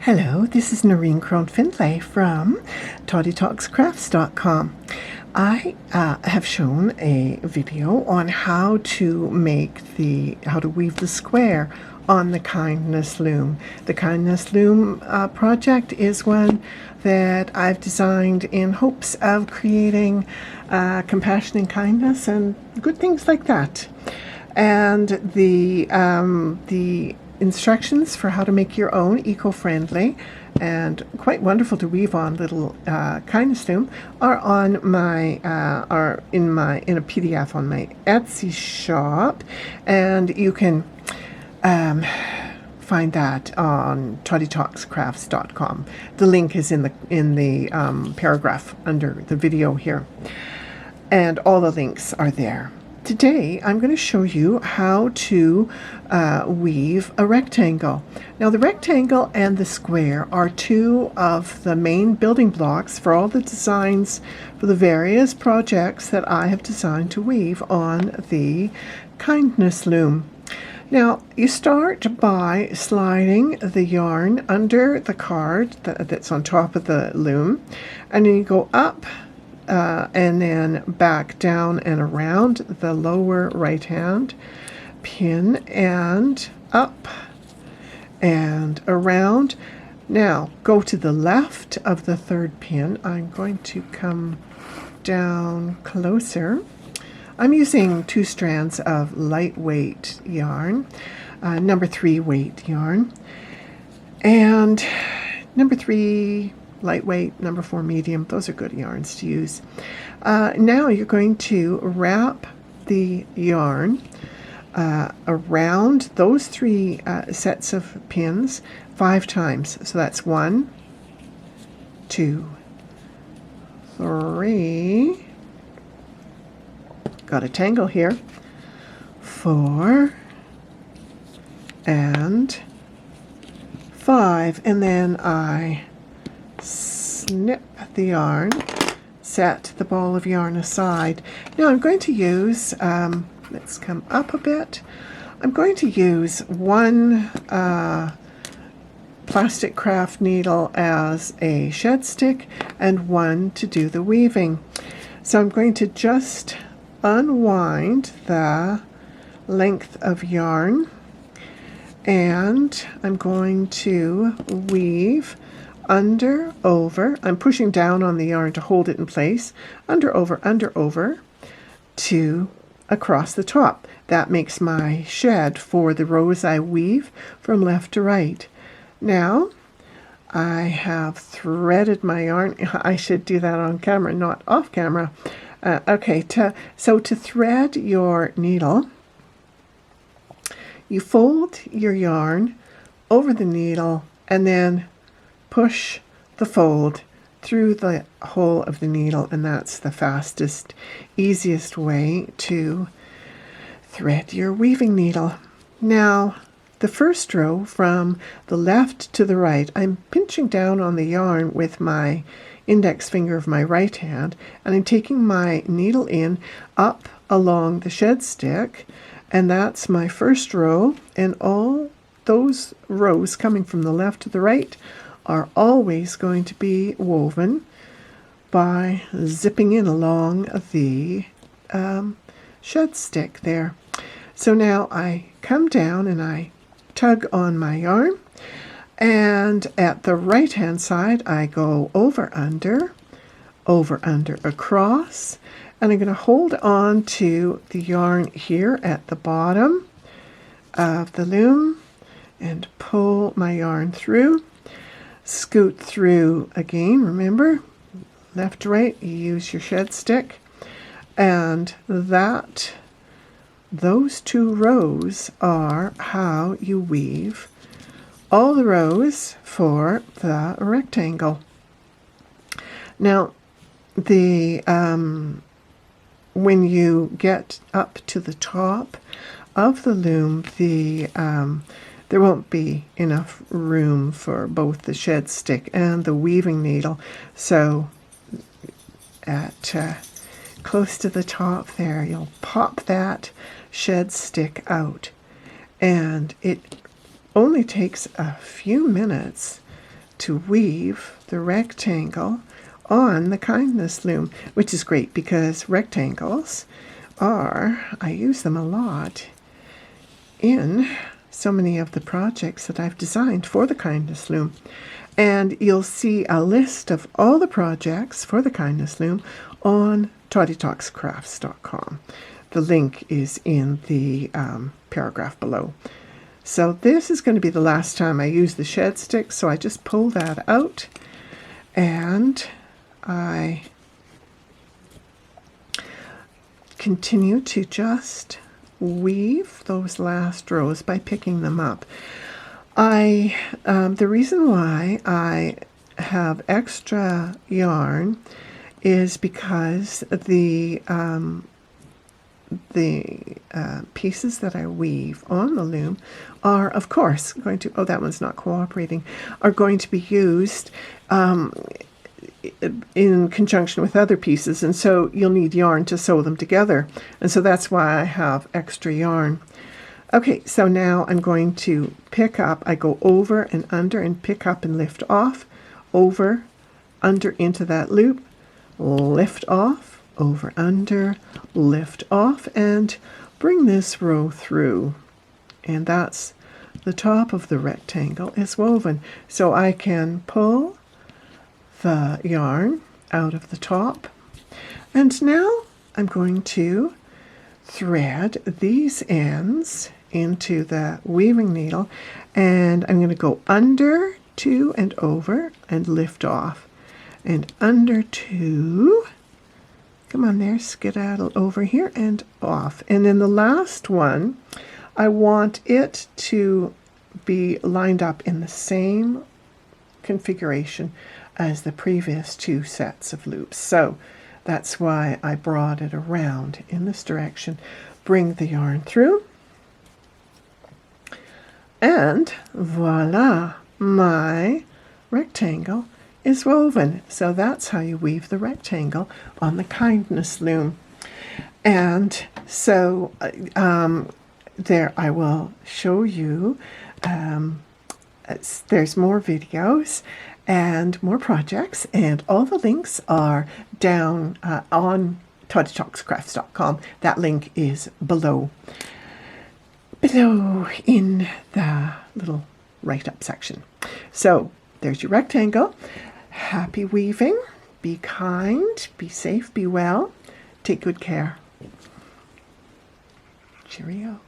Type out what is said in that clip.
Hello, this is Noreen Crone-Findlay from to+video. I have shown a video on how to weave the square on the Kindness Loom. The Kindness Loom project is one that I've designed in hopes of creating compassion and kindness and good things like that. And the instructions for how to make your own eco-friendly and quite wonderful to weave on little Kindness Loom are on my in a PDF on my Etsy shop, and you can find that on toddytalkscrafts.com. The link is in the paragraph under the video here, and all the links are there. Today I'm going to show you how to weave a rectangle. Now the rectangle and the square are two of the main building blocks for all the designs for the various projects that I have designed to weave on the Kindness Loom. Now you start by sliding the yarn under the card that's on top of the loom, and then you go up and then back down and around the lower right hand pin and up and around. Now go to the left of the third pin. I'm going to come down closer. I'm using 2 strands of lightweight yarn, number 3 weight yarn, and number 3 lightweight, number 4 medium. Those are good yarns to use. Now you're going to wrap the yarn around those 3 sets of pins 5 times. So that's 1, 2, 3. Got a tangle here. 4 and 5, and then I snip the yarn, set the ball of yarn aside. Now I'm going to use, let's come up a bit, I'm going to use 1 plastic craft needle as a shed stick and 1 to do the weaving. So I'm going to just unwind the length of yarn, and I'm going to weave under, over. I'm pushing down on the yarn to hold it in place. Under, over to across the top. That makes my shed for the rows I weave from left to right. Now I have threaded my yarn. I should do that on camera, not off camera. Okay, so to thread your needle, you fold your yarn over the needle and then push the fold through the hole of the needle, and that's the fastest, easiest way to thread your weaving needle. Now, the first row from the left to the right, I'm pinching down on the yarn with my index finger of my right hand, and I'm taking my needle in up along the shed stick, and that's my first row, and all those rows coming from the left to the right are always going to be woven by zipping in along the shed stick there. So now I come down and I tug on my yarn, and at the right hand side I go over under, across, and I'm going to hold on to the yarn here at the bottom of the loom and pull my yarn through. Scoot through again, remember, left to right, you use your shed stick, and those 2 rows are how you weave all the rows for the rectangle. Now the when you get up to the top of the loom, there won't be enough room for both the shed stick and the weaving needle. So at close to the top there, you'll pop that shed stick out, and it only takes a few minutes to weave the rectangle on the Kindness Loom, which is great because rectangles I use them a lot in so many of the projects that I've designed for the Kindness Loom. And you'll see a list of all the projects for the Kindness Loom on to+video.com. The link is in the paragraph below. So this is going to be the last time I use the shed stick, so I just pull that out and I continue to just weave those last rows by picking them up. The reason why I have extra yarn is because the pieces that I weave on the loom are, of course, going to, oh, that one's not cooperating, are going to be used in conjunction with other pieces, and so you'll need yarn to sew them together, and so that's why I have extra yarn. Okay, so now I'm going to pick up, I go over and under and pick up and lift off, over, under into that loop, lift off, over, under, lift off, and bring this row through. And that's the top of the rectangle is woven. So I can pull the yarn out of the top. And now I'm going to thread these ends into the weaving needle, and I'm going to go under, two, and over, and lift off. And under, two, come on there, skedaddle over here and off. And then the last one, I want it to be lined up in the same configuration as the previous two sets of loops. So that's why I brought it around in this direction. Bring the yarn through, and voila, my rectangle is woven. So that's how you weave the rectangle on the Kindness Loom. And so there I will show you, there's more videos and more projects, and all the links are down on to+video.com. That link is below in the little write-up section. So there's your rectangle. Happy weaving. Be kind, be safe, be well. Take good care. Cheerio.